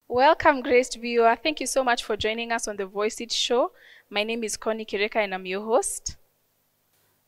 Welcome, graced viewer. Thank you so much for joining us on the Voice It Show. My name is Connie Kireka and I'm your host.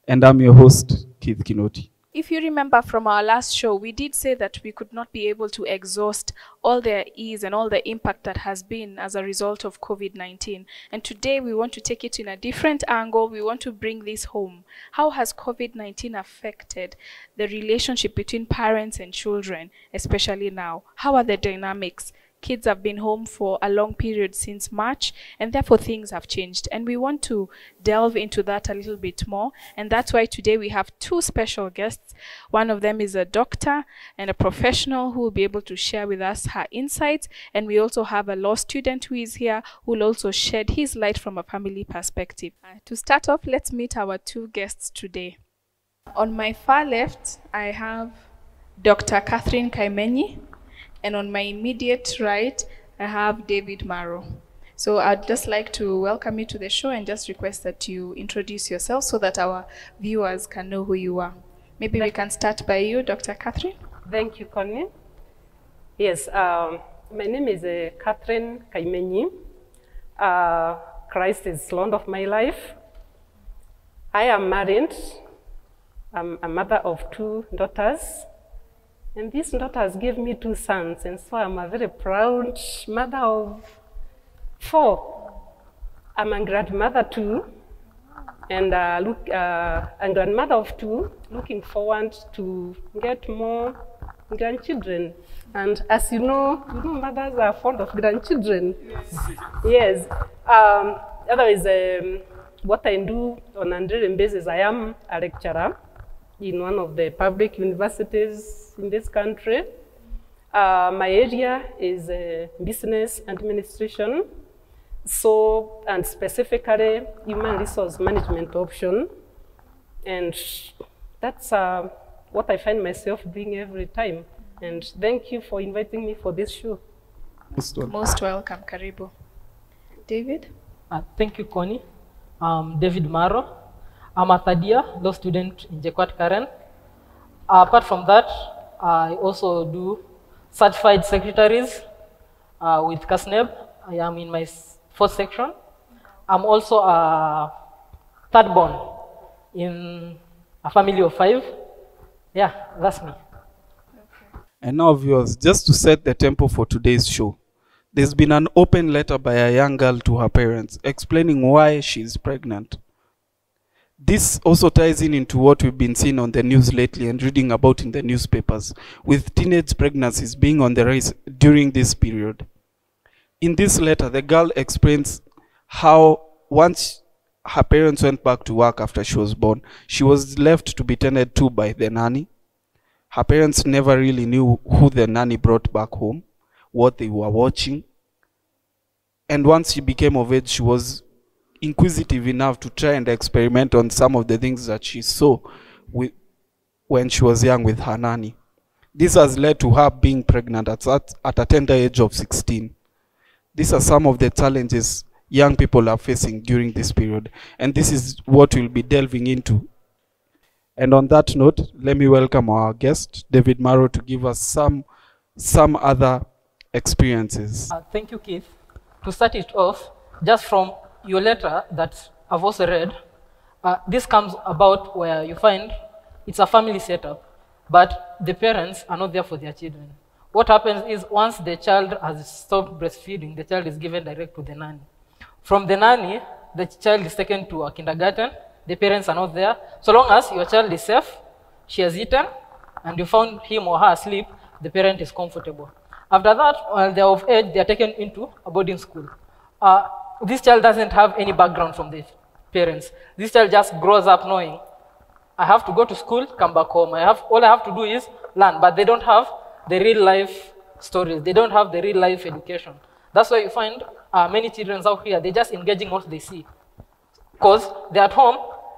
And I'm your host, Keith Kinoti. If you remember from our last show, we did say that we could not be able to exhaust all the ease and all the impact that has been as a result of COVID-19. And today we want to take it in a different angle. We want to bring this home. How has COVID-19 affected the relationship between parents and children, especially now? How are the dynamics? Kids have been home for a long period since March, and therefore things have changed. And we want to delve into that a little bit more. And that's why today we have two special guests. One of them is a doctor and a professional who will be able to share with us her insights. And we also have a law student who is here who will also shed his light from a family perspective. To start off, let's meet our two guests today. On my far left, I have Dr. Catherine Kaimenyi. And on my immediate right, I have David Maro. So I'd just like to welcome you to the show and just request that you introduce yourself so that our viewers can know who you are. Maybe we can start by you, Dr. Catherine. Thank you, Connie. Yes, my name is Catherine Kaimenyi. Christ is Lord of my life. I am married. I'm a mother of two daughters. And these daughters gave me two sons, and so I'm a very proud mother of four. I'm a grandmother too, and a grandmother of two, looking forward to get more grandchildren. And as you know, mothers are fond of grandchildren. Yes. Otherwise, what I do on a daily basis, I am a lecturer in one of the public universities in this country. My area is business administration, and specifically human resource management option. And that's what I find myself doing every time. And thank you for inviting me for this show. Most welcome, Karibu. David? Thank you, Connie. I'm David Maro. I'm a third year law student in JKUAT Karen. Apart from that, I also do certified secretaries with CASNEB. I am in my fourth section. I'm also a third born in a family of 5. Yeah, that's me. And now, viewers, just to set the tempo for today's show, there's been an open letter by a young girl to her parents explaining why she's pregnant. This also ties into what we've been seeing on the news lately and reading about in the newspapers, with teenage pregnancies being on the rise during this period. In this letter, the girl explains how once her parents went back to work after she was born, she was left to be tended to by the nanny. Her parents never really knew who the nanny brought back home, what they were watching. And once she became of age, she was inquisitive enough to try and experiment on some of the things that she saw when she was young with her nanny. This has led to her being pregnant at a tender age of 16. These are some of the challenges young people are facing during this period, and this is what we'll be delving into. And on that note, let me welcome our guest, David Maro, to give us some other experiences. Thank you, Keith. To start it off, just from your letter that I've also read, this comes about where you find it's a family setup, but the parents are not there for their children. What happens is once the child has stopped breastfeeding, the child is given direct to the nanny. From the nanny, the child is taken to a kindergarten. The parents are not there. So long as your child is safe, she has eaten, and you found him or her asleep, the parent is comfortable. After that, while they're of age, they are taken into a boarding school. This child doesn't have any background from the parents. This child just grows up knowing, I have to go to school, come back home. All I have to do is learn, but they don't have the real life stories. They don't have the real life education. That's why you find many children out here, they're just engaging what they see. Because they're at home,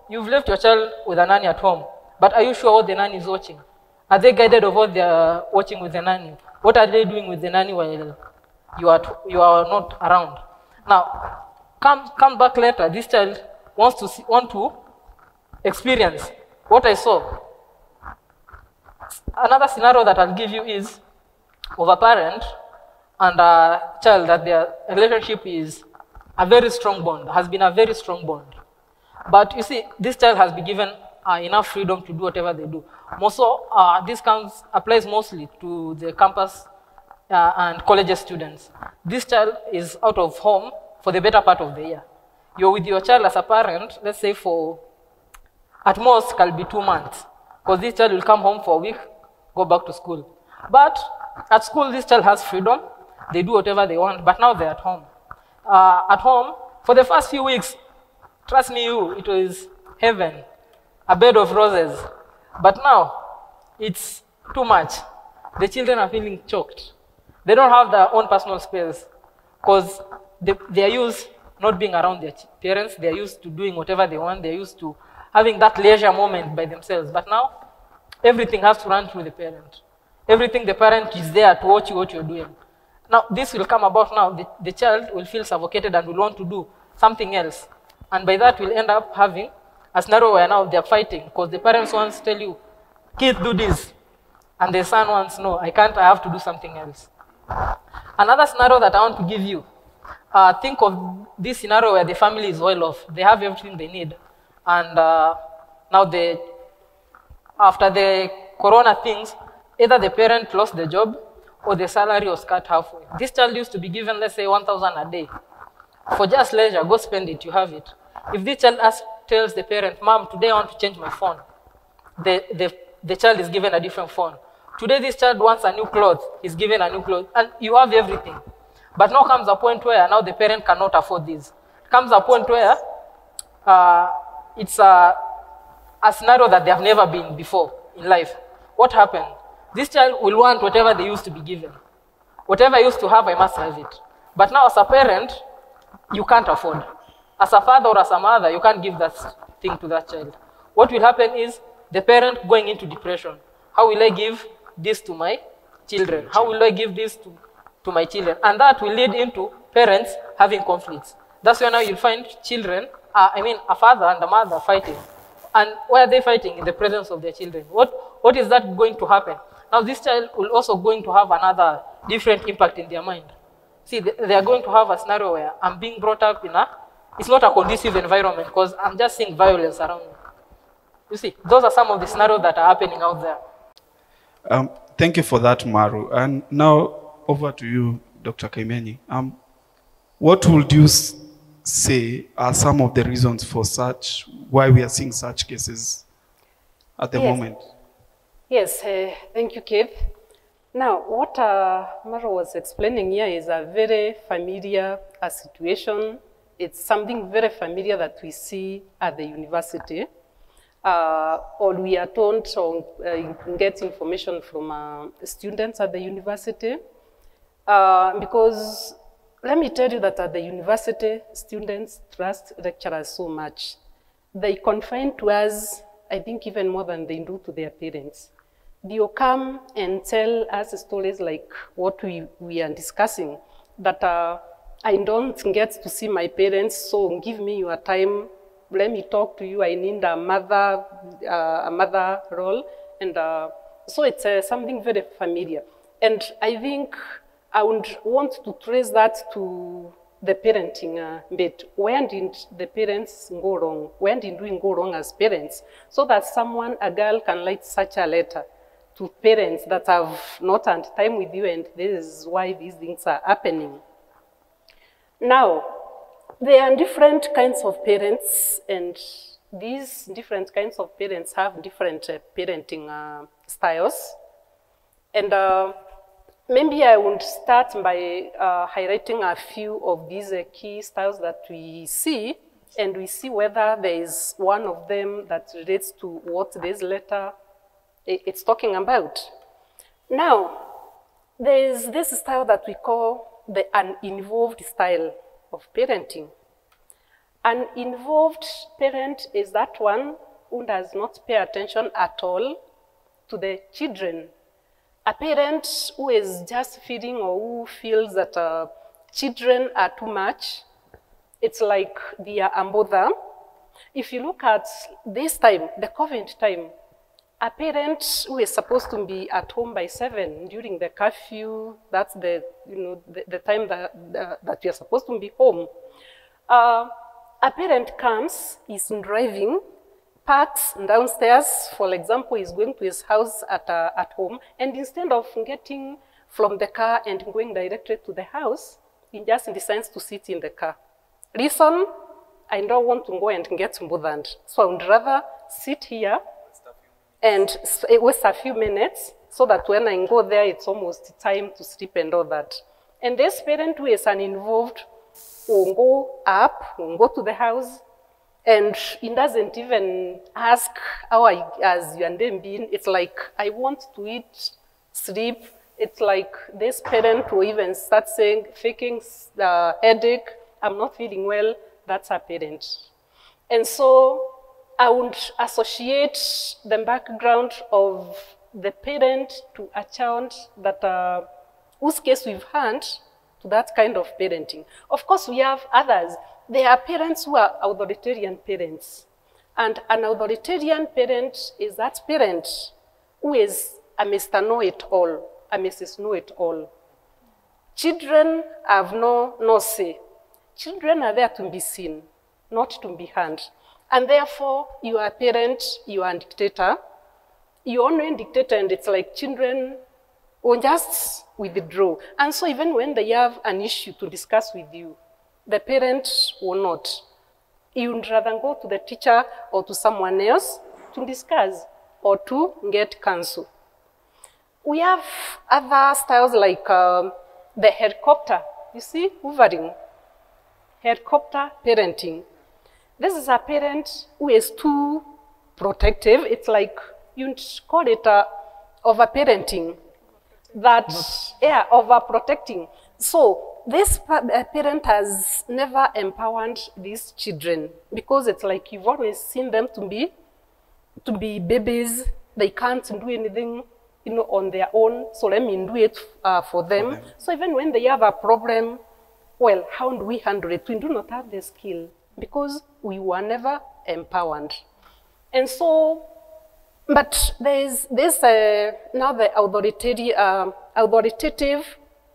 you've left your child with a nanny at home, but are you sure what the nanny is watching? Are they guided of what they're watching with the nanny? What are they doing with the nanny while you are not around? Now, come back later, this child want to experience what I saw. Another scenario that I'll give you is of a parent and a child, that their relationship is a very strong bond, has been a very strong bond. But you see, this child has been given enough freedom to do whatever they do. This applies mostly to the campus and college students. This child is out of home for the better part of the year. You're with your child as a parent, let's say for, at most, can be 2 months, because this child will come home for a week, go back to school. But at school, this child has freedom. They do whatever they want, but now they're at home. At home, for the first few weeks, trust me, it was heaven, a bed of roses. But now, it's too much. The children are feeling choked. They don't have their own personal space because they are used not being around their parents. They are used to doing whatever they want. They are used to having that leisure moment by themselves. But now, everything has to run through the parent. Everything, the parent is there to watch what you're doing. Now, this will come about now. The child will feel suffocated and will want to do something else. And by that, we'll end up having a scenario where now they're fighting because the parents want to tell you, kid, do this. And the son wants, no, I can't, I have to do something else. Another scenario that I want to give you, think of this scenario where the family is well off. They have everything they need. And now after the corona things, either the parent lost the job or the salary was cut halfway. This child used to be given, let's say, 1,000 a day. For just leisure, go spend it, you have it. If this child tells the parent, Mom, today I want to change my phone, the child is given a different phone. Today this child wants a new clothes, he's given a new clothes, and you have everything. But now comes a point where now the parent cannot afford this. Comes a point where it's a scenario that they have never been before in life. What happened? This child will want whatever they used to be given. Whatever I used to have, I must have it. But now as a parent, you can't afford. As a father or as a mother, you can't give that thing to that child. What will happen is the parent going into depression. How will I give this to my children? How will I give this to my children? And that will lead into parents having conflicts. That's why now you'll find children, a father and a mother fighting. And why are they fighting? In the presence of their children. What is that going to happen? Now this child will also going to have another different impact in their mind. See, they are going to have a scenario where I'm being brought up in it's not a conducive environment because I'm just seeing violence around me. You see, those are some of the scenarios that are happening out there. Thank you for that, Maru. And now over to you, Dr. Kimenyi. What would you say are some of the reasons for why we are seeing such cases at the moment? Yes, thank you, Keith. Now, what Maru was explaining here is a very familiar situation. It's something very familiar that we see at the university. Or we are told or get information from students at the university. Because let me tell you that at the university, students trust lecturers so much. They confide to us, I think, even more than they do to their parents. They'll come and tell us stories like what we are discussing, that I don't get to see my parents, so give me your time, let me talk to you, I need a mother role. And so it's something very familiar. And I think I would want to trace that to the parenting bit. Where did the parents go wrong? Where did we go wrong as parents? So that a girl can write such a letter to parents that have not had time with you, and this is why these things are happening. Now, there are different kinds of parents, and these different kinds of parents have different parenting styles. And maybe I would start by highlighting a few of these key styles that we see, and we see whether there is one of them that relates to what this letter it's talking about. Now, there is this style that we call the uninvolved style of parenting. An involved parent is that one who does not pay attention at all to the children. A parent who is just feeding or who feels that children are too much, it's like they are unbothered. If you look at this time, the COVID time, a parent who is supposed to be at home by 7 during the curfew, that's the, the time that you're supposed to be home. A parent comes, is driving, parks downstairs, for example, is going to his house at home, and instead of getting from the car and going directly to the house, he just decides to sit in the car. Reason, I don't want to go and get bothered, so I would rather sit here and waste a few minutes so that when I go there, it's almost time to sleep and all that. And this parent who is uninvolved will go up, will go to the house, and he doesn't even ask how has your day been. It's like, I want to eat, sleep. It's like this parent will even start saying, faking the headache, I'm not feeling well. That's a parent. And so I would associate the background of the parent to a child that, whose case we've had, to that kind of parenting. Of course, we have others. There are parents who are authoritarian parents. And an authoritarian parent is that parent who is a Mr. Know-it-all, a Mrs. Know-it-all. Children have no say. Children are there to be seen, not to be heard. And therefore, you are a parent, you are a dictator. You are only a dictator, and it's like children will just withdraw. And so even when they have an issue to discuss with you, the parent will not. You would rather go to the teacher or to someone else to discuss or to get counsel. We have other styles like the helicopter, you see, hovering. Helicopter parenting. This is a parent who is too protective. It's like, you'd call it over-parenting. That, yeah, over-protecting. So this parent has never empowered these children because it's like you've always seen them to be babies. They can't do anything, on their own. So let me do it for them. So even when they have a problem, well, how do we handle it? We do not have the skill because we were never empowered. And so, but there's now the authoritative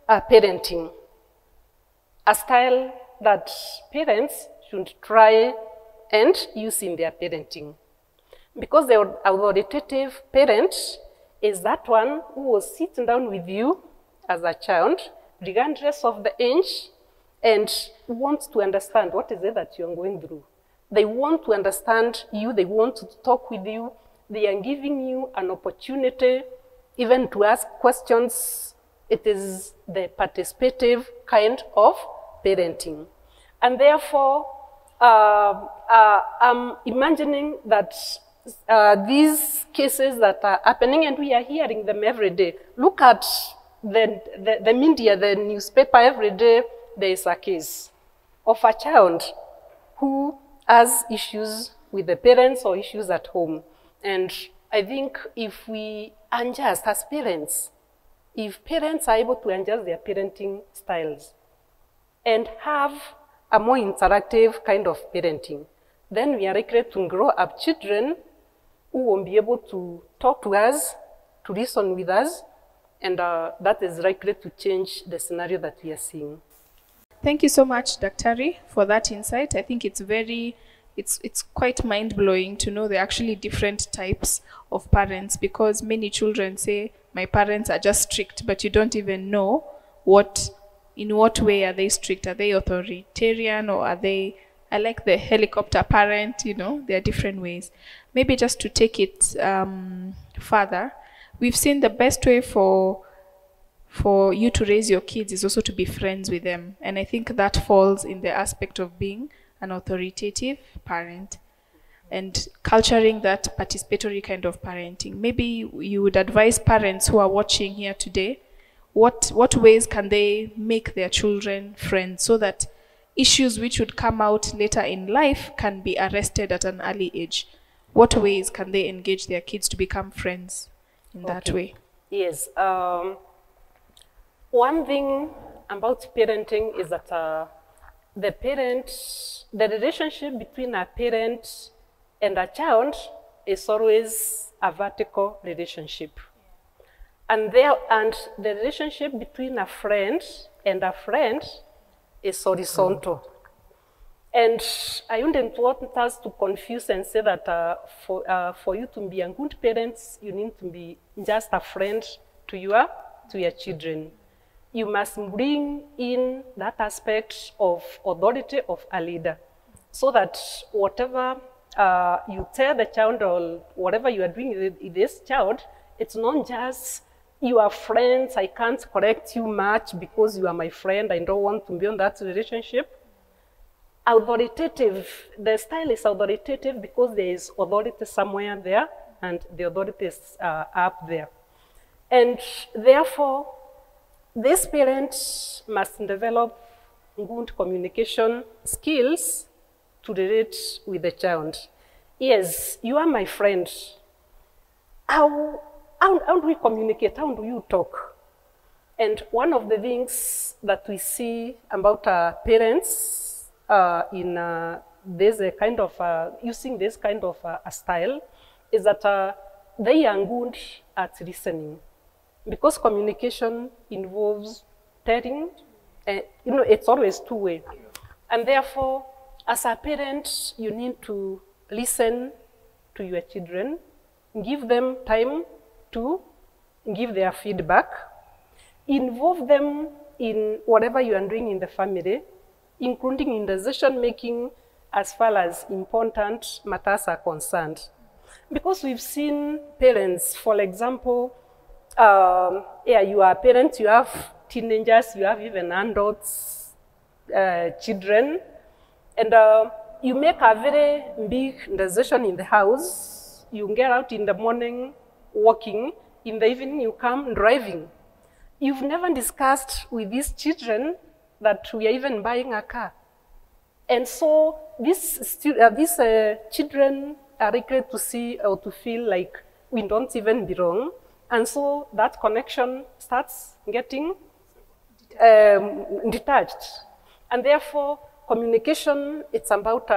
parenting, a style that parents should try and use in their parenting. Because the authoritative parent is that one who will sit down with you as a child, regardless of the age, and want to understand what is it that you're going through. They want to understand you, they want to talk with you, they are giving you an opportunity even to ask questions. It is the participative kind of parenting. And therefore, I'm imagining that these cases that are happening, and we are hearing them every day. Look at the media, the newspaper every day. There is a case of a child who has issues with the parents or issues at home. And I think if we adjust as parents, if parents are able to adjust their parenting styles and have a more interactive kind of parenting, then we are likely to grow up children who will be able to talk to us, to reason with us, and that is likely to change the scenario that we are seeing. Thank you so much, Daktari, for that insight. I think it's quite mind-blowing to know there are actually different types of parents, because many children say, my parents are just strict, but you don't even know in what way are they strict. Are they authoritarian, or are they, I like the helicopter parent, there are different ways. Maybe just to take it further, we've seen the best way for you to raise your kids is also to be friends with them. And I think that falls in the aspect of being an authoritative parent and culturing that participatory kind of parenting. Maybe you would advise parents who are watching here today, what ways can they make their children friends so that issues which would come out later in life can be arrested at an early age? What ways can they engage their kids to become friends in that way? Yes. One thing about parenting is that the relationship between a parent and a child is always a vertical relationship. And the relationship between a friend and a friend is horizontal. And I wouldn't want us to confuse and say that for you to be a good parent, you need to be just a friend to your children. You must bring in that aspect of authority of a leader, so that whatever you tell the child or whatever you are doing with this child, it's not just you are friends, I can't correct you much because you are my friend, I don't want to be on that relationship. Authoritative, the style is authoritative because there is authority somewhere there and the authority is up there. And therefore, these parents must develop good communication skills to relate with the child. Yes, you are my friend. How do we communicate? How do you talk? And one of the things that we see about parents in this kind of using this kind of a style is that they are good at listening, because communication involves telling. It's always two-way, and therefore, as a parent, you need to listen to your children, give them time to give their feedback, involve them in whatever you are doing in the family, including in decision-making as far as important matters are concerned. Because we've seen parents, for example, you are a parent, you have teenagers, you have even adults, children, and you make a very big decision in the house. You get out in the morning walking, in the evening you come driving. You've never discussed with these children that we are even buying a car. And so these children are likely to see or to feel like we don't even belong. And so that connection starts getting detached. And therefore, communication, it's about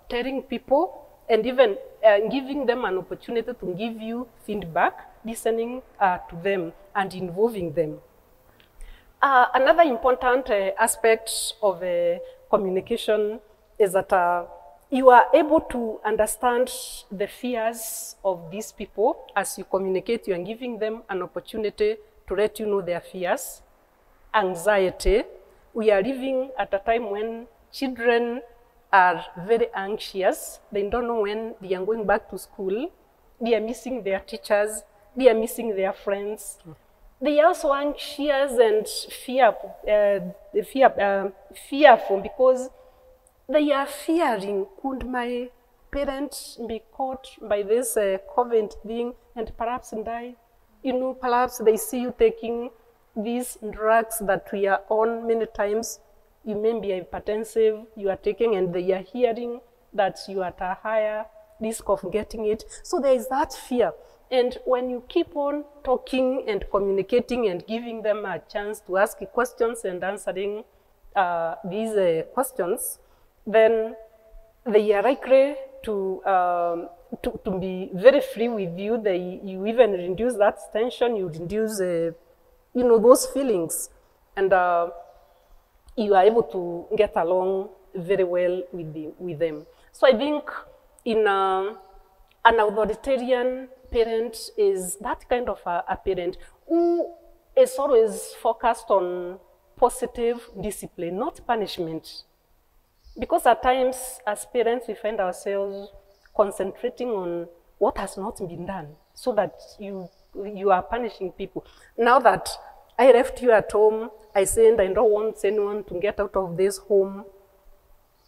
telling people and even giving them an opportunity to give you feedback, listening to them and involving them. Another important aspect of communication is that you are able to understand the fears of these people. As you communicate, you are giving them an opportunity to let you know their fears. Anxiety. We are living at a time when children are very anxious. They don't know when they are going back to school. They are missing their teachers. They are missing their friends. They are also anxious and fearful because they are fearing, could my parents be caught by this COVID thing and perhaps die? Perhaps they see you taking these drugs that we are on many times. You may be hypertensive, you are taking, and they are hearing that you are at a higher risk of getting it. So there is that fear. And when you keep on talking and communicating and giving them a chance to ask questions and answering these questions, then they are likely to be very free with you. You even reduce that tension, you reduce those feelings, and you are able to get along very well with them. So I think in an authoritarian parent is that kind of a parent who is always focused on positive discipline, not punishment. Because at times, as parents, we find ourselves concentrating on what has not been done, so that you are punishing people. Now that I left you at home, I said I don't want anyone to get out of this home.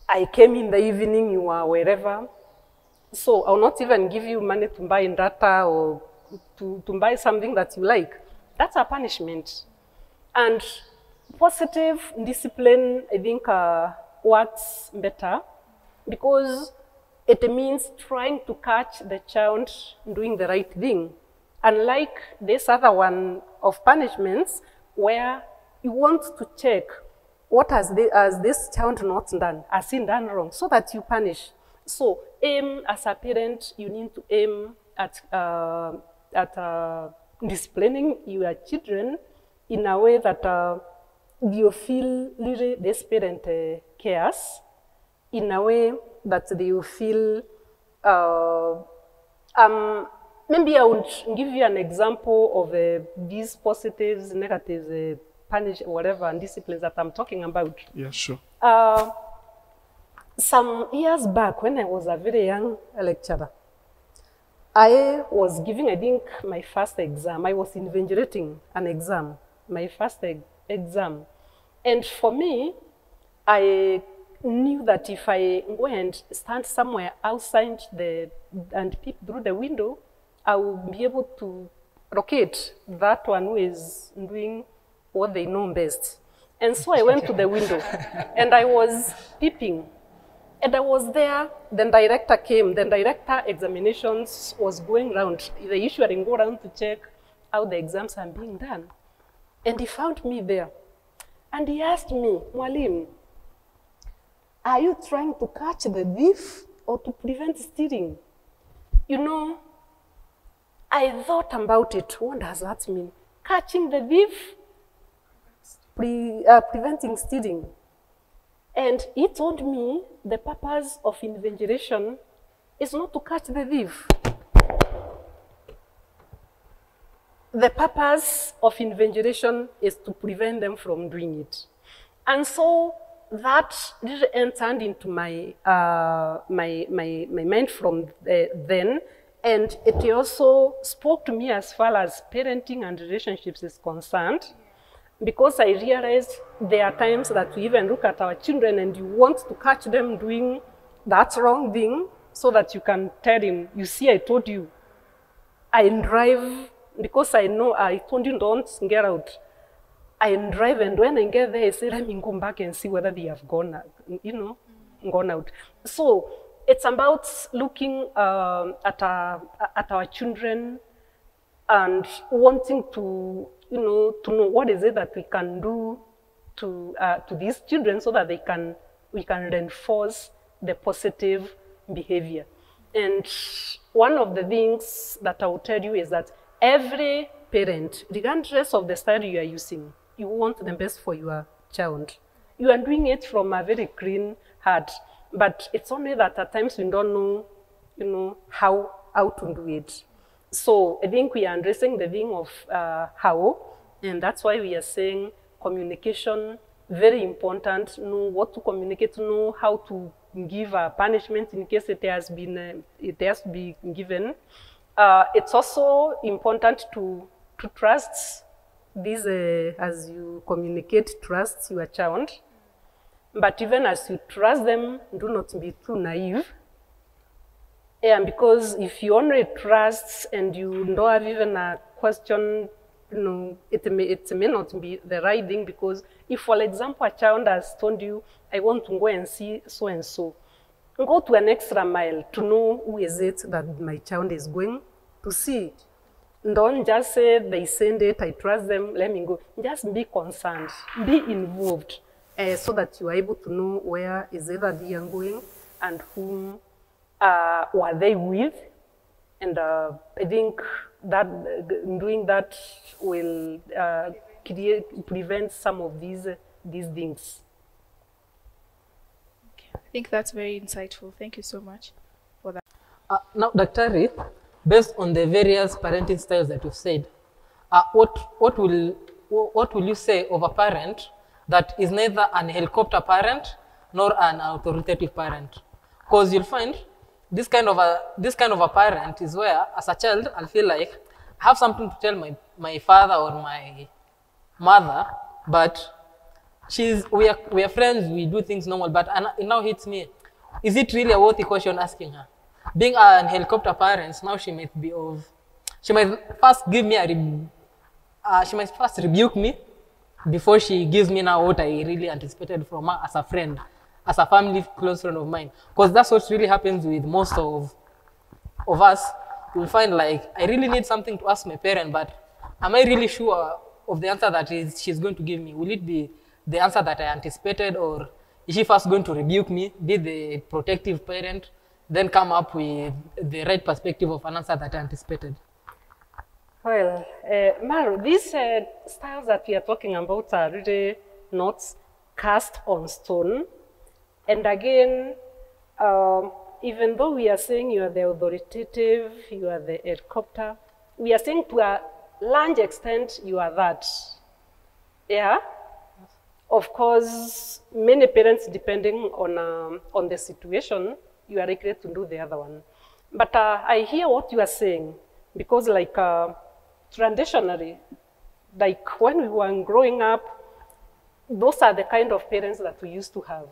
I came in the evening, you are wherever. So I'll not even give you money to buy data or to buy something that you like. That's a punishment. And positive discipline, I think, works better because it means trying to catch the child doing the right thing. Unlike this other one of punishments where you want to check what has this child not done, has he done wrong, so that you punish. So aim as a parent, you need to aim at disciplining your children in a way that you feel really this parent cares, in a way that they will feel, maybe I would give you an example of these positives, negatives, punish, whatever, and disciplines that I'm talking about. Yeah, sure. Some years back, when I was a very young lecturer, I was giving, I think, my first exam. I was invigilating an exam, my first exam. And for me, I knew that if I go and stand somewhere outside and peep through the window, I will be able to locate that one who is doing what they know best. And so I went to the window, and I was peeping. And I was there, then director came, then director examinations was going around, the issuing go around to check how the exams are being done. And he found me there. And he asked me, Mwalim, are you trying to catch the thief or to prevent stealing? You know, I thought about it. What does that mean? Catching the thief, preventing stealing. And he told me the purpose of invigilation is not to catch the thief. The purpose of invigilation is to prevent them from doing it. And so that really entered into my mind from then, and it also spoke to me as far as parenting and relationships is concerned. Because I realized there are times that we even look at our children and you want to catch them doing that wrong thing so that you can tell him, you see, I told you. I drive, because I know I told you don't get out. I drive, and when I get there, I say, let me go back and see whether they have gone out. So it's about looking at our children and wanting to know what is it that we can do to these children so that we can reinforce the positive behavior. And one of the things that I will tell you is that every parent, regardless of the style you are using, you want the best for your child. You are doing it from a very clean heart, but it's only that at times we don't know, how to do it. So I think we are addressing the thing of how, and that's why we are saying communication, very important, know what to communicate, know how to give a punishment in case it has to be given. It's also important to trust this, as you communicate, trust your child. But even as you trust them, do not be too naive. Yeah, because if you only trust and you don't have even a question, it may not be the right thing, because if, for example, a child has told you, I want to go and see so-and-so, go to an extra mile to know who is it that my child is going to see. Don't just say, they send it, I trust them, let me go. Just be concerned, be involved, so that you are able to know where is it that they are going and whom were they with. And I think that doing that will prevent some of these things. Okay. I think that's very insightful. Thank you so much for that. Now, Daktari, based on the various parenting styles that you've said, what will you say of a parent that is neither an helicopter parent nor an authoritative parent? Because you'll find this kind of a parent is where, as a child, I'll feel like I have something to tell my father or my mother, but we are friends, we do things normal, but it now hits me. Is it really a worthy question asking her? Being an helicopter parent, now she might first give me she might first rebuke me before she gives me now what I really anticipated from her as a friend, as a family close friend of mine. Because that's what really happens with most of us. You'll find like, I really need something to ask my parent, but am I really sure of the answer that she's going to give me? Will it be the answer that I anticipated, or is she first going to rebuke me, be the protective parent, then come up with the right perspective of an answer that I anticipated. Well, Maru, these styles that we are talking about are really not cast on stone. And again, even though we are saying you are the authoritative, you are the helicopter, we are saying to a large extent you are that. Yeah? Of course, many parents, depending on the situation, you are likely to do the other one. But I hear what you are saying, because like traditionally, like when we were growing up, those are the kind of parents that we used to have.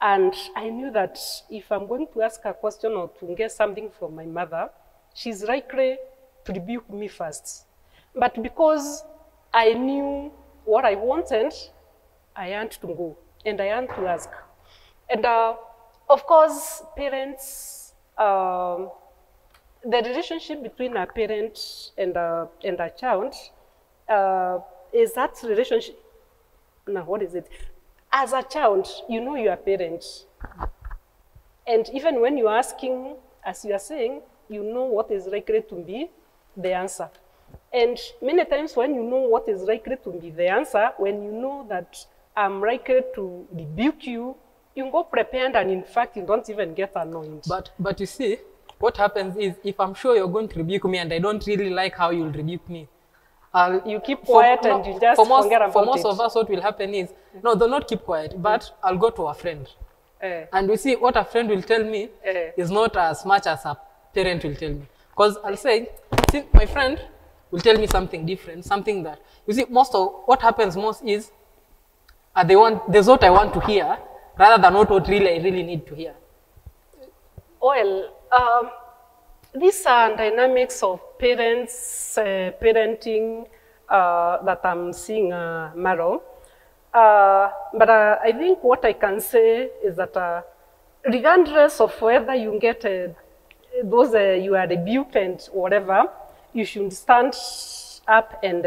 And I knew that if I'm going to ask a question or to get something from my mother, she's likely to rebuke me first. But because I knew what I wanted, I had to go and I had to ask. And of course, parents, the relationship between a parent and a child is that relationship. Now, what is it? As a child, you know your parent. And even when you're asking, as you are saying, you know what is likely to be the answer. And many times when you know what is likely to be the answer, when you know that I'm likely to rebuke you, you go prepared and in fact you don't even get annoyed. But you see, what happens is if I'm sure you're going to rebuke me and I don't really like how you'll rebuke me, you keep quiet and you just forget about it. For most of us, what will happen is, no, they'll not keep quiet, but I'll go to a friend. And we see what a friend will tell me is not as much as a parent will tell me. Because I'll say, see, my friend will tell me something different, something that, you see, most of what happens most is, there's what I want to hear, rather than what really I really need to hear. Well, these are dynamics of parents, parenting that I'm seeing, Maro. But I think what I can say is that regardless of whether you get those you are rebuked and whatever, you should stand up and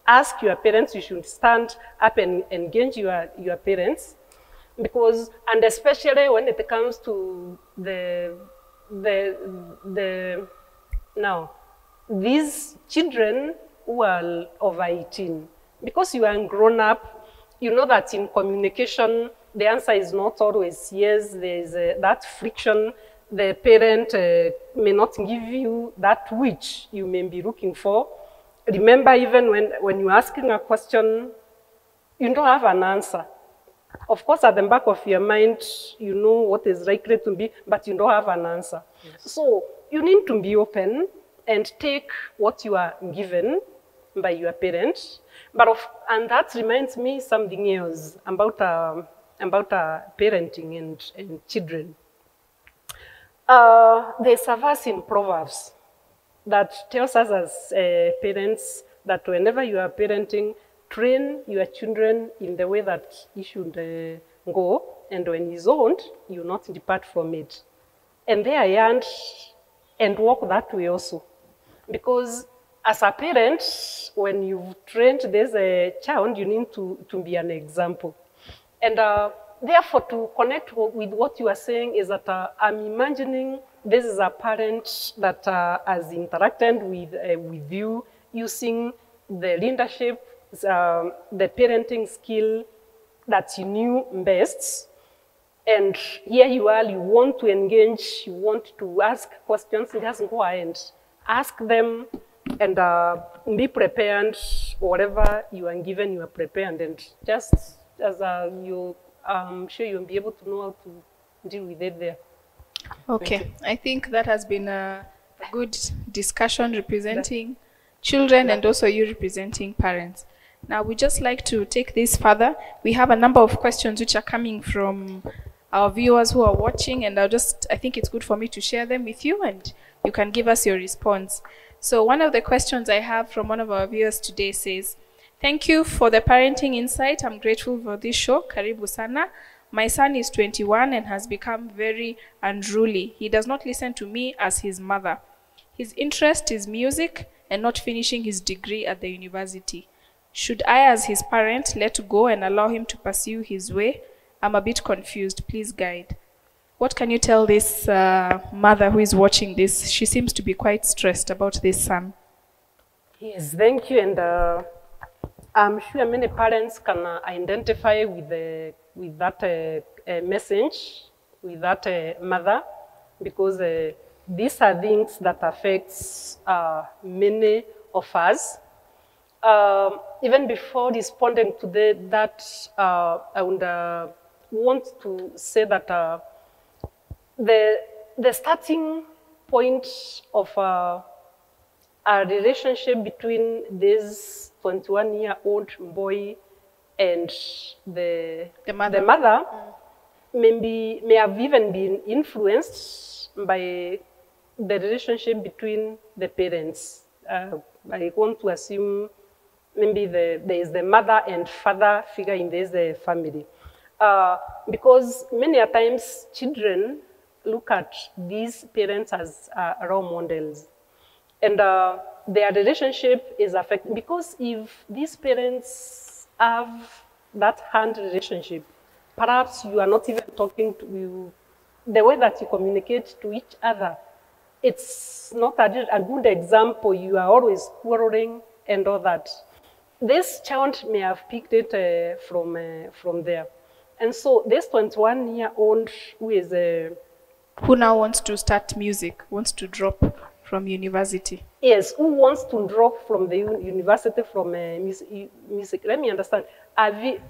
ask your parents. You should stand up and engage your parents, because, and especially when it comes to now, these children who are over 18, because you are grown up, you know that in communication, the answer is not always yes. There's that friction. The parent may not give you that which you may be looking for. Remember, even when you're asking a question, you don't have an answer. Of course, at the back of your mind, you know what is likely to be, but you don't have an answer. Yes. So you need to be open and take what you are given by your parents. And that reminds me something else about parenting and children. There's a verse in Proverbs that tells us as parents that whenever you are parenting, train your children in the way that you should go, and when he's old, you not depart from it. And they are young and walk that way also. Because as a parent, when you've trained there's a child, you need to be an example. And therefore, to connect with what you are saying is that I'm imagining this is a parent that has interacted with you using the leadership, the parenting skill that you knew best. And here you are, you want to engage, you want to ask questions, just go ahead. Ask them and be prepared. Whatever you are given, you are prepared. And just as I'm sure you'll be able to know how to deal with it there. Okay, I think that has been a good discussion representing children and also you representing parents. Now, we just like to take this further. We have a number of questions which are coming from our viewers who are watching, and I think it's good for me to share them with you, and you can give us your response. So one of the questions I have from one of our viewers today says, "Thank you for the parenting insight. I'm grateful for this show. Karibu sana. My son is 21 and has become very unruly. He does not listen to me as his mother. His interest is music and not finishing his degree at the university. Should I, as his parent, let go and allow him to pursue his way? I'm a bit confused. Please guide." What can you tell this mother who is watching this? She seems to be quite stressed about this son. Yes, thank you. And I'm sure many parents can identify with that message, with that mother, because these are things that affects many of us. Even before responding to that, I would want to say that the starting point of a relationship between this 21-year-old boy and the mother may have even been influenced by the relationship between the parents. I want to assume maybe there is the mother and father figure in this family. Because many a times children look at these parents as role models. And their relationship is affected. Because if these parents have that hand relationship, perhaps you are not even talking to you, the way that you communicate to each other, it's not a good example. You are always quarreling and all that. This child may have picked it from there. And so this 21-year-old who is who now wants to start music, wants to drop from university. Yes, who wants to drop from the university from music. Let me understand.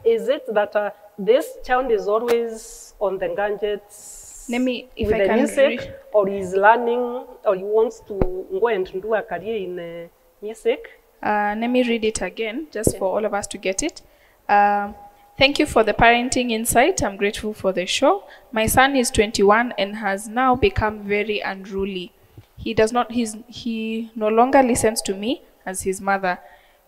Is it that this child is always on the gadgets Let me, if with I the can music, or he's learning, or he wants to go and do a career in music? let me read it again, just for all of us to get it. Thank you for the parenting insight. I'm grateful for the show. My son is 21 and has now become very unruly. He no longer listens to me as his mother.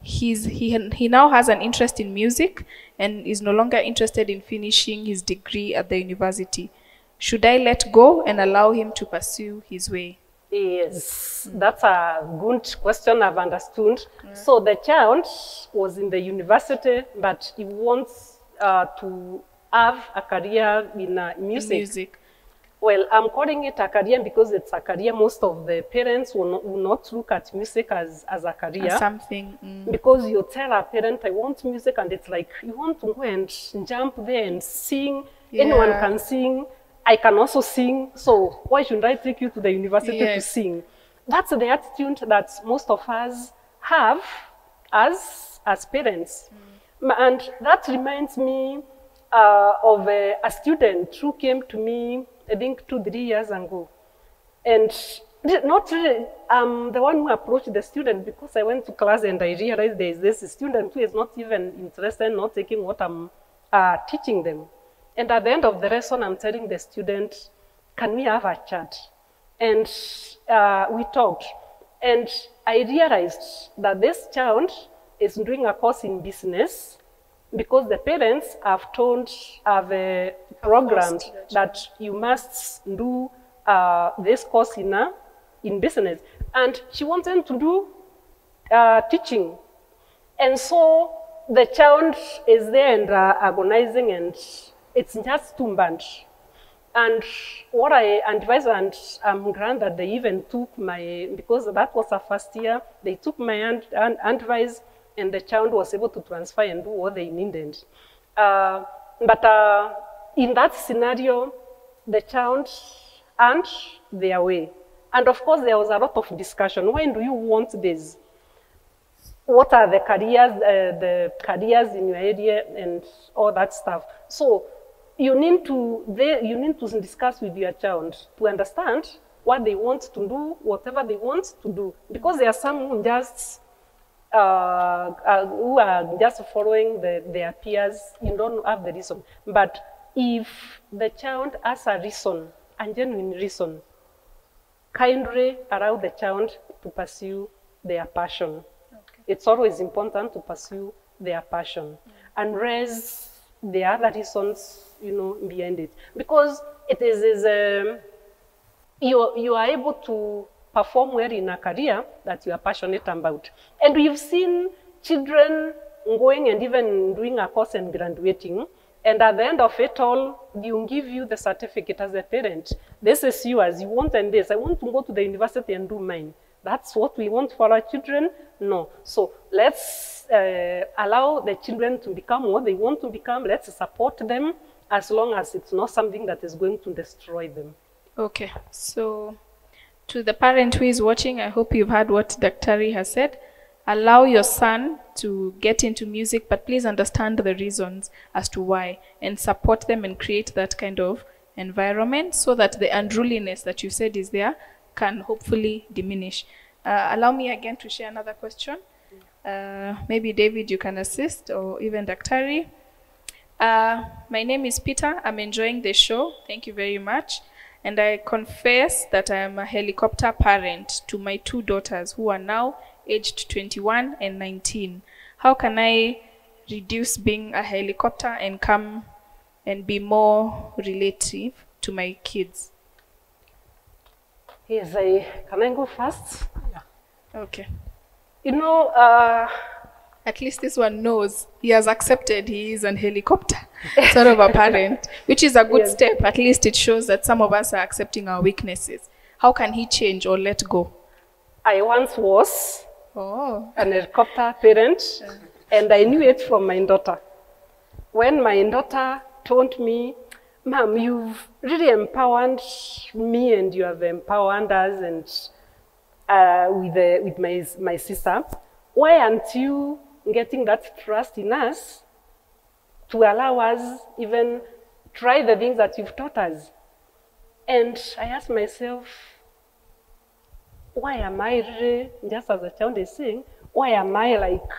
He now has an interest in music and is no longer interested in finishing his degree at the university. Should I let go and allow him to pursue his way? Yes, that's a good question. I've understood. So the child was in the university, but he wants to have a career in music. Well, I'm calling it a career because it's a career. Most of the parents will not look at music as a career. As something. Because you tell a parent, I want music, and it's like, you want to go and jump there and sing. Yeah. Anyone can sing. I can also sing, so why shouldn't I take you to the university to sing? That's the attitude that most of us have as parents. And that reminds me of a student who came to me, I think 2-3 years ago. And not really, the one who approached the student, because I went to class and I realized there is this student who is not even interested in not taking what I'm teaching them. And at the end of the lesson, I'm telling the student, can we have a chat? And we talked. And I realized that this child is doing a course in business because the parents have programmed that you must do this course in business. And she wanted to do teaching. And so the child is there and agonizing, and it's just too much. And what I advise, and I'm glad that they even took because that was a first year, they took my advice, and the child was able to transfer and do what they needed. But in that scenario, the child earned their way. And of course, there was a lot of discussion. When do you want this? What are the careers in your area and all that stuff? So you need to discuss with your child to understand what they want to do, whatever they want to do. Because there are some who are just following their peers. You don't have the reason. But if the child has a reason, a genuine reason, kindly allow the child to pursue their passion. Okay. It's always important to pursue their passion and raise the other reasons, behind it. Because it is you are able to perform well in a career that you are passionate about. And we've seen children going and even doing a course and graduating, And at the end of it all, you give you the certificate as a parent. This is yours. You want and this. I want to go to the university and do mine. That's what we want for our children? No. So let's allow the children to become what they want to become. Let's support them as long as it's not something that is going to destroy them. Okay, so to the parent who is watching, I hope you've heard what Daktari has said. Allow your son to get into music, but please understand the reasons as to why and support them and create that kind of environment so that the unruliness that you said is there can hopefully diminish. Allow me again to share another question. Maybe David, you can assist, or even Daktari. My name is Peter. I'm enjoying the show. Thank you very much. And I confess that I am a helicopter parent to my 2 daughters who are now aged 21 and 19. How can I reduce being a helicopter and come and be more relative to my kids? Yes, can I go first? Yeah. Okay. You know, At least this one knows he has accepted he is an helicopter sort of a parent, which is a good Yes. step. At least it shows that some of us are accepting our weaknesses. How can he change or let go? I once was Oh, an helicopter parent, and I knew it from my daughter. When my daughter told me, Mom, you've really empowered me and you have empowered us and with my sister, why aren't you getting that trust in us to allow us even try the things that you've taught us? And I asked myself, why am I really, just as the child is saying, why am I like,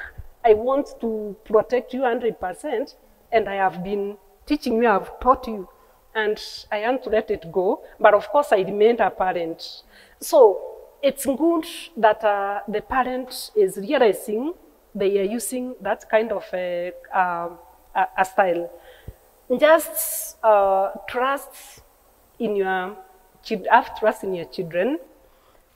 I want to protect you 100%, and I have been teaching you, I've taught you, and I want to let it go, but of course I remained a parent. So it's good that the parent is realizing they are using that kind of a style. Just trust in your have trust in your children.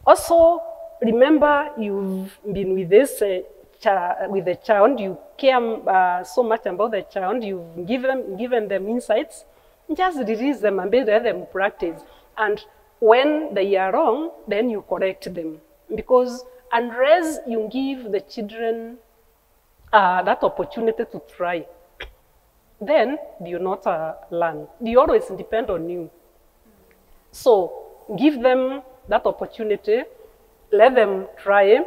Also, remember you've been with this with the child. You care so much about the child. You've given them insights. Just release them and let them practice. And when they are wrong, then you correct them. Because unless you give the children that opportunity to try, then they will not learn. They always depend on you. So give them that opportunity, let them try.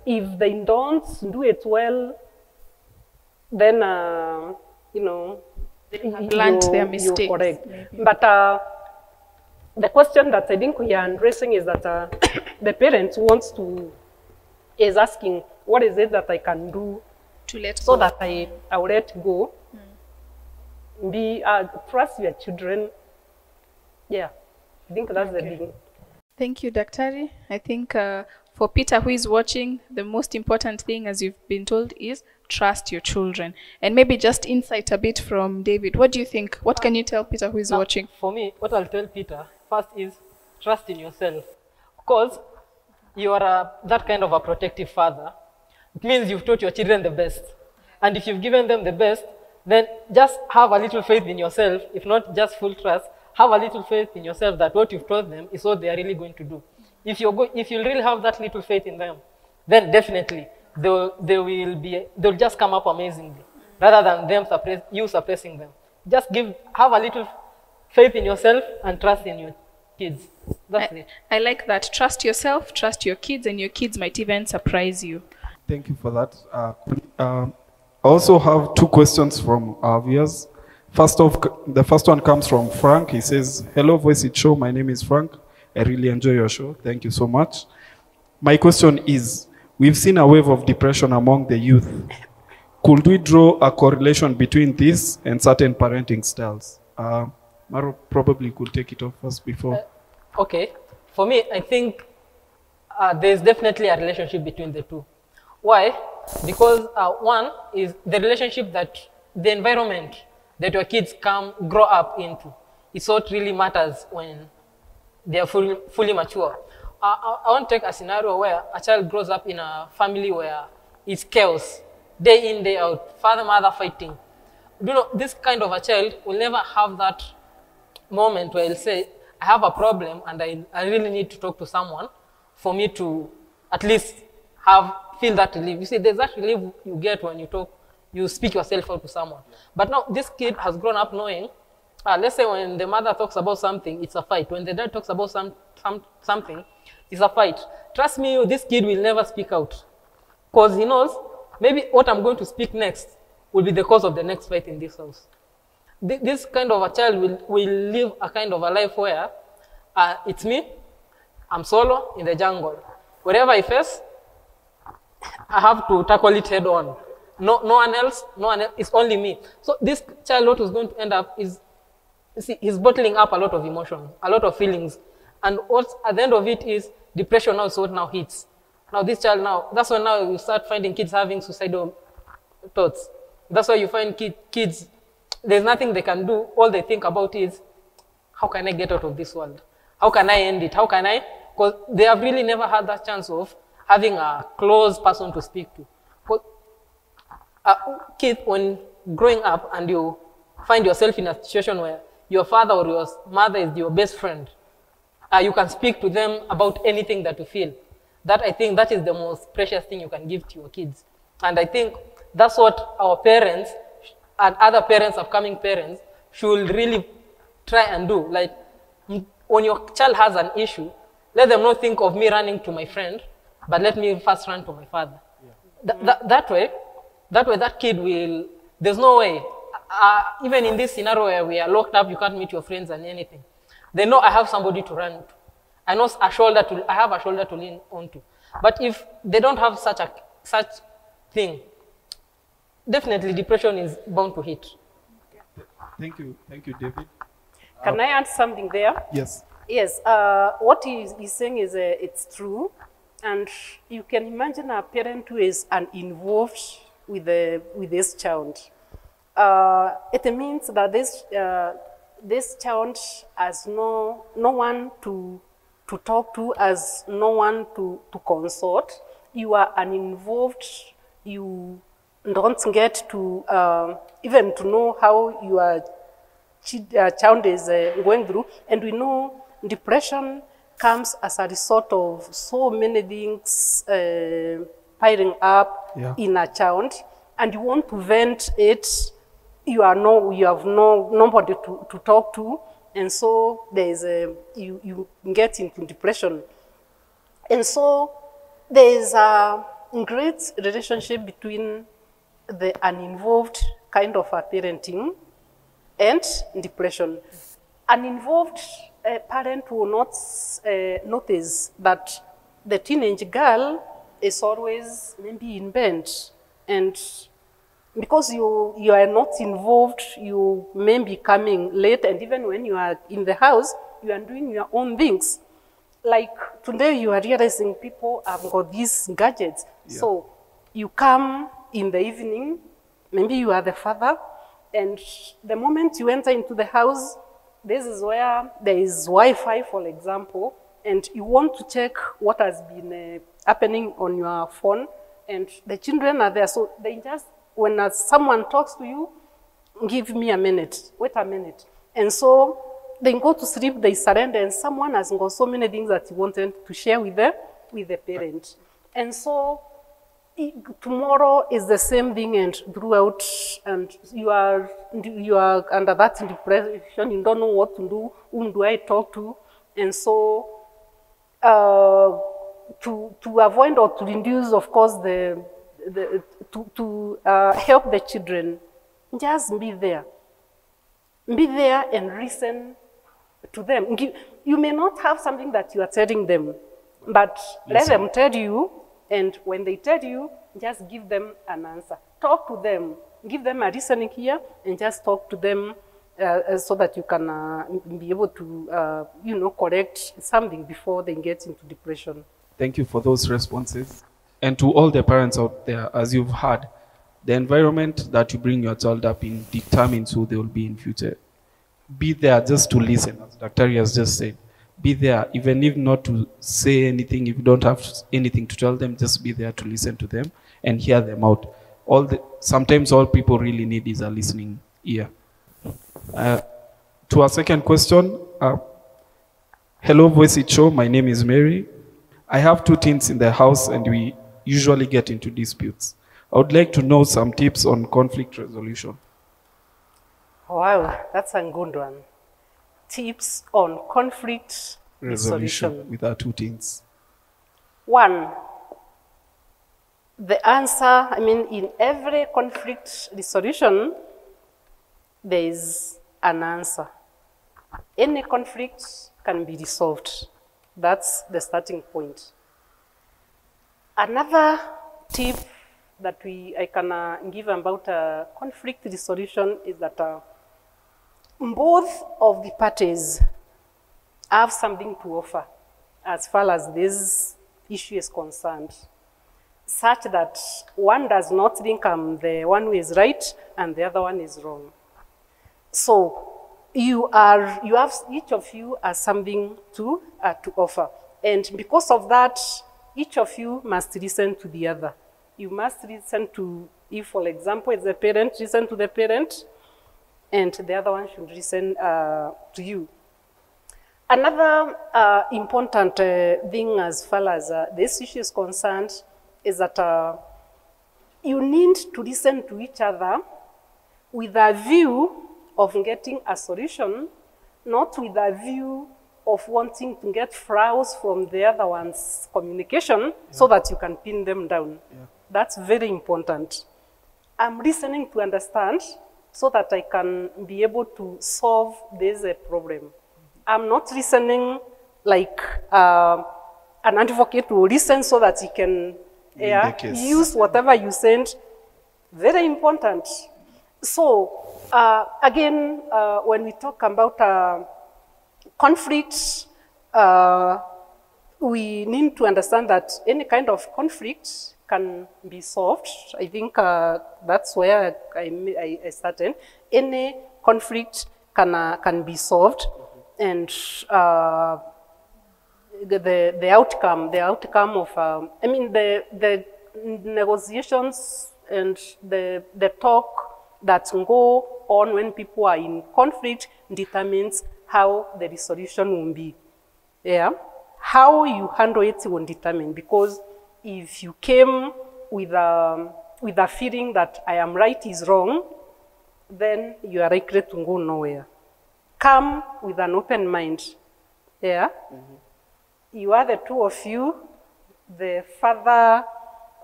If they don't do it well, then, you know, Learned their you mistakes, correct. maybe. But the question that I think we are addressing is that the parent is asking, what is it that I can do to let so go. that I will let go? Trust your children. Yeah, I think that's the thing. Thank you, Daktari. I think for Peter who is watching, the most important thing, as you've been told, is trust your children. And maybe just insight a bit from David. What do you think? What can you tell Peter who is Now, watching? For me, what I'll tell Peter first is trust in yourself. Because you are that kind of a protective father. It means you've taught your children the best. And if you've given them the best, then just have a little faith in yourself, if not just full trust. Have a little faith in yourself that what you've taught them is what they are really going to do. If you really have that little faith in them, then definitely they'll just come up amazingly, rather than you suppressing them. Just have a little faith in yourself and trust in your kids. That's it. I like that. Trust yourself, trust your kids, and your kids might even surprise you. Thank you for that. I also have 2 questions from our viewers. The first one comes from Frank. He says, hello, Voice It Show. My name is Frank. I really enjoy your show. Thank you so much. My question is, we've seen a wave of depression among the youth. Could we draw a correlation between this and certain parenting styles? Maro probably could take it off first before. Okay. For me, I think there's definitely a relationship between the two. Why? Because one is the relationship that the environment that your kids grow up into. It's what really matters when they are fully mature. I want to take a scenario where a child grows up in a family where it's chaos, day in, day out, father, mother fighting. you know, this kind of a child will never have that moment where he'll say, I have a problem and I really need to talk to someone for me to at least feel that relief. You see, there's that relief you get when you speak yourself out to someone. But now this kid has grown up knowing, let's say when the mother talks about something, it's a fight. When the dad talks about something, it's a fight. Trust me, this kid will never speak out. Because he knows, maybe what I'm going to speak next will be the cause of the next fight in this house. This kind of a child will live a kind of a life where it's me, I'm solo in the jungle. Wherever I face, I have to tackle it head on. No one else, it's only me. So this child, what is going to end up is, you see, he's bottling up a lot of emotions, a lot of feelings. And what's at the end of it is depression now is what now hits. Now this child now, that's when now you start finding kids having suicidal thoughts. That's why you find kids, there's nothing they can do. All they think about is, how can I get out of this world? How can I end it? How can I? Because they have really never had that chance of having a close person to speak to. But a kid, when growing up and you find yourself in a situation where your father or your mother is your best friend, you can speak to them about anything that you feel. That, I think, that is the most precious thing you can give to your kids. And I think that's what our parents and other parents, upcoming parents, should really try and do. Like, when your child has an issue, let them not think of me running to my friend, but let me first run to my father. Yeah. That way, that kid will, there's no way, even in this scenario where we are locked up, you can't meet your friends and anything. They know I have somebody to run to. I know I have a shoulder to lean onto. But if they don't have such thing, definitely depression is bound to hit. Thank you, David. Can I add something there? Yes. Yes, what he's saying is it's true. And you can imagine a parent who is involved with this child. It means that this child has no one to talk to, has no one to consult. You are uninvolved. You don't get to even to know how your child is going through. And we know depression comes as a result of so many things piling up in a child, and you want to vent it. You have nobody to talk to, and so there is you get into depression. And so there is a great relationship between the uninvolved kind of a parenting and depression. Uninvolved parent will not notice that the teenage girl is always maybe in bed, and because you are not involved, you may be coming late, and even when you are in the house, you are doing your own things. Like today, you are realizing people have got these gadgets. Yeah. So you come in the evening, maybe you are the father, and the moment you enter into the house, this is where there is Wi-Fi, for example, and you want to check what has been happening on your phone, and the children are there. So they just, when someone talks to you, give me a minute, wait a minute. And so they go to sleep, they surrender, and someone has got so many things that he wanted to share with the parent. And so tomorrow is the same thing, and throughout, and you are under that depression, you don't know what to do, whom do I talk to? And so to avoid or to reduce, of course, to help the children, just be there. Be there and listen to them. You may not have something that you are telling them, but let them tell you, and when they tell you, just give them an answer. Talk to them. Give them a listening ear, and just talk to them so that you can be able to, correct something before they get into depression. Thank you for those responses. And to all the parents out there, as you've heard, the environment that you bring your child up in determines who they will be in future. Be there just to listen, as Dr. has just said. Be there, even if not to say anything, if you don't have anything to tell them, just be there to listen to them and hear them out. Sometimes all people really need is a listening Yeah. To our second question, hello, Voice It Show. My name is Mary. I have 2 teens in the house and we usually get into disputes. I would like to know some tips on conflict resolution. Wow, that's a good one. Tips on conflict resolution. With our 2 teens. 1, the answer, in every conflict resolution, there is an answer. Any conflict can be resolved. That's the starting point. Another tip that I can give about conflict resolution is that both of the parties have something to offer as far as this issue is concerned, such that one does not think I'm the one who is right and the other one is wrong. So you have, each of you has something to offer. And because of that, each of you must listen to the other. You must listen to, if for example, it's the parent, listen to the parent, and the other one should listen to you. Another important thing as far as this issue is concerned is that you need to listen to each other with a view of getting a solution, not with a view of wanting to get flaws from the other one's communication so that you can pin them down. Yeah. That's very important. I'm listening to understand so that I can be able to solve this problem. I'm not listening like an advocate will listen so that he can use whatever you send. Very important. So, again, when we talk about conflicts, we need to understand that any kind of conflict can be solved. I think that's where I started. Any conflict can be solved. And the outcome of, the negotiations and the talk that go on when people are in conflict determines how the resolution will be. Yeah? How you handle it will determine, because if you came with a feeling that I am right is wrong, then you are likely to go nowhere. Come with an open mind. Yeah? Mm-hmm. You are the two of you, the father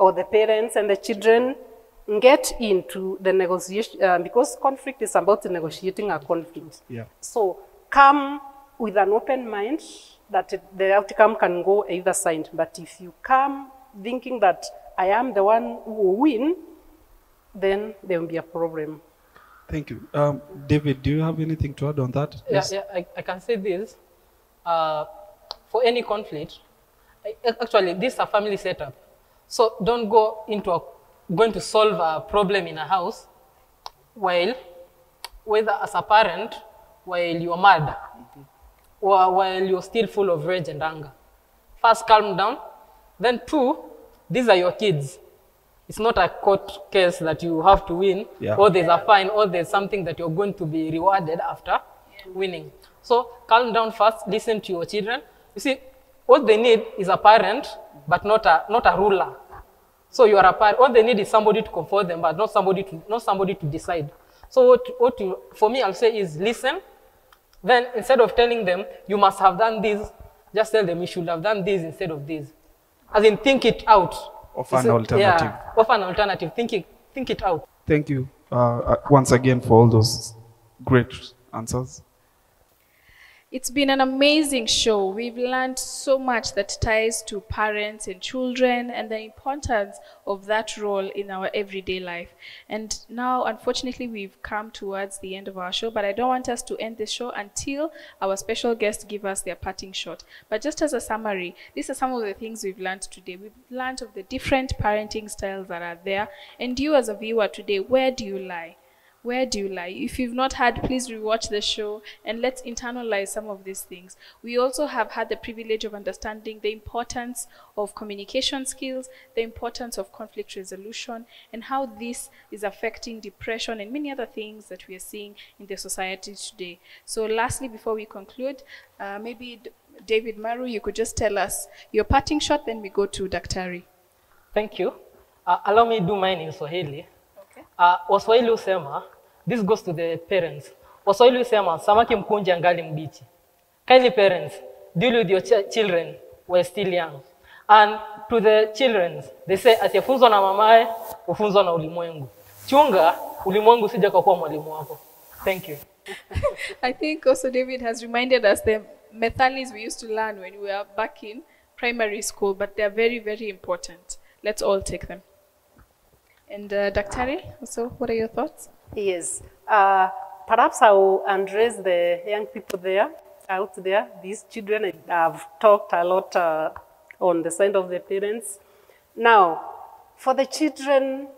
or the parents and the children, get into the negotiation, because conflict is about negotiating a conflict. Yeah. So come with an open mind that the outcome can go either side. But if you come thinking that I am the one who will win, then there will be a problem. Thank you. David, do you have anything to add on that? Yes. Yeah, I can say this. For any conflict, actually, this is a family setup. So don't go into going to solve a problem in a house while, whether as a parent, while you're mad, or while you're still full of rage and anger. First, calm down. Then 2, these are your kids. It's not a court case that you have to win, or there's a fine, or there's something that you're going to be rewarded after winning. So calm down first, listen to your children. You see, what they need is a parent, but not a ruler. So you are a parent. What they need is somebody to comfort them, but not somebody to decide. So for me, I'll say is listen. Then instead of telling them, you must have done this, just tell them you should have done this instead of this. As in, think it out. Offer an alternative. Yeah, offer an alternative. Think it out. Thank you once again for all those great answers. It's been an amazing show. We've learned so much that ties to parents and children and the importance of that role in our everyday life. And now, unfortunately, we've come towards the end of our show, but I don't want us to end the show until our special guests give us their parting shot. But just as a summary, these are some of the things we've learned today. We've learned of the different parenting styles that are there. And you as a viewer today, where do you lie? Where do you lie? If you've not had, please rewatch the show and let's internalize some of these things. We also have had the privilege of understanding the importance of communication skills, the importance of conflict resolution, and how this is affecting depression and many other things that we are seeing in the society today. So lastly, before we conclude, maybe David Maru, you could just tell us your parting shot, then we go to Daktari. Thank you. Allow me to do mine in Swahili. Okay. Waswahili husema, this goes to the parents. Waswahili husema, samaki mkunje angali mbichi. Kindly parents, deal with your children while still young. And to the children, they say, asiyefunzwa na mamae, hufunzwa na ulimwengu. Chunga, ulimwengu usije kuwa mwalimu wako. Thank you. I think also David has reminded us the methalis we used to learn when we were back in primary school, but they're very, very important. Let's all take them. And Daktari, also, what are your thoughts? Yes. Perhaps I will address the young people out there. These children have talked a lot on the side of the parents. Now, for the children,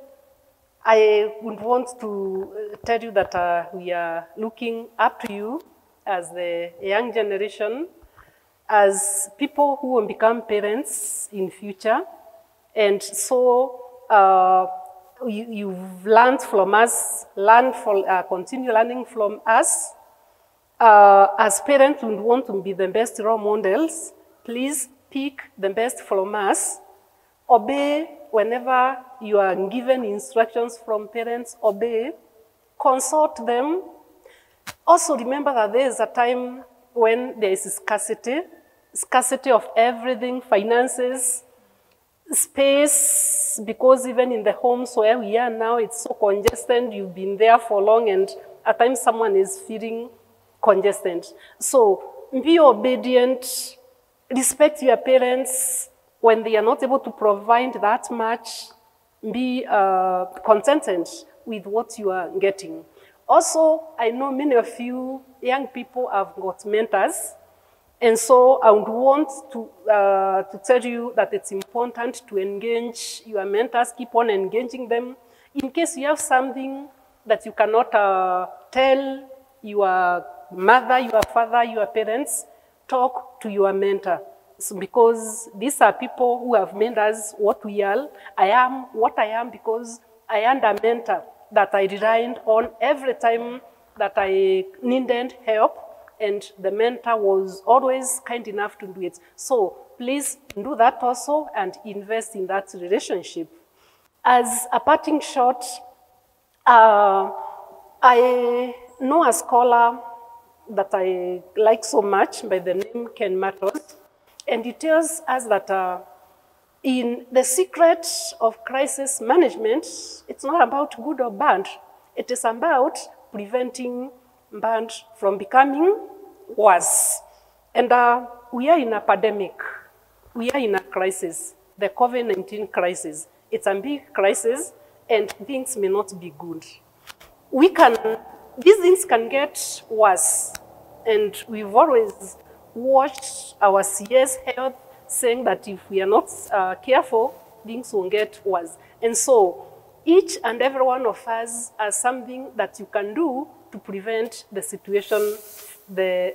I would want to tell you that we are looking up to you as the young generation, as people who will become parents in future. And so you've learned from us, continue learning from us. As parents, we want to be the best role models. Please pick the best from us. Obey whenever you are given instructions from parents, obey. Consult them. Also remember that there is a time when there is scarcity of everything, finances, space, because even in the homes where we are now, it's so congested. You've been there for long, and at times someone is feeling congested. So be obedient, respect your parents. When they are not able to provide that much, be contented with what you are getting. Also, I know many of you young people have got mentors. And so I would want to tell you that it's important to engage your mentors, keep on engaging them. In case you have something that you cannot tell your mother, your father, your parents, talk to your mentor. So because these are people who have made us what we are. I am what I am because I had a mentor that I relied on every time that I needed help. And the mentor was always kind enough to do it. So please do that also and invest in that relationship. As a parting shot, I know a scholar that I like so much by the name Ken Matos, and he tells us that in the secret of crisis management, it's not about good or bad. It is about preventing bad from becoming worse. And we are in a pandemic. We are in a crisis, the COVID-19 crisis. It's a big crisis, and things may not be good. These things can get worse. And we've always watched our CS Health saying that if we are not careful, things will get worse. And so each and every one of us has something that you can do to prevent the situation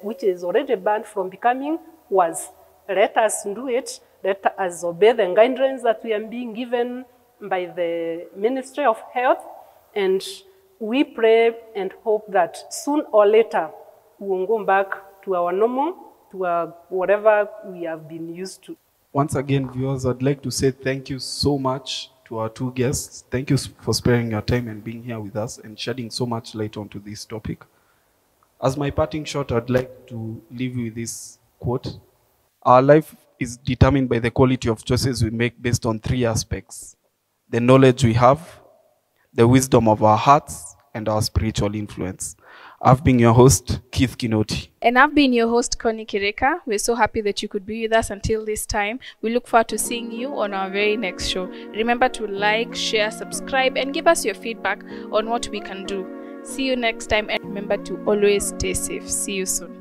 which is already bad from becoming worse. Let us do it. Let us obey the guidelines that we are being given by the Ministry of Health. And we pray and hope that soon or later we will go back to our normal, to whatever we have been used to. Once again, viewers, I'd like to say thank you so much to our two guests. Thank you for sparing your time and being here with us and shedding so much light onto this topic. As my parting shot, I'd like to leave you with this quote. Our life is determined by the quality of choices we make based on three aspects: the knowledge we have, the wisdom of our hearts, and our spiritual influence. I've been your host, Keith Kinoti. And I've been your host, Connie Kireka. We're so happy that you could be with us until this time. We look forward to seeing you on our very next show. Remember to like, share, subscribe, and give us your feedback on what we can do. See you next time, and remember to always stay safe. See you soon.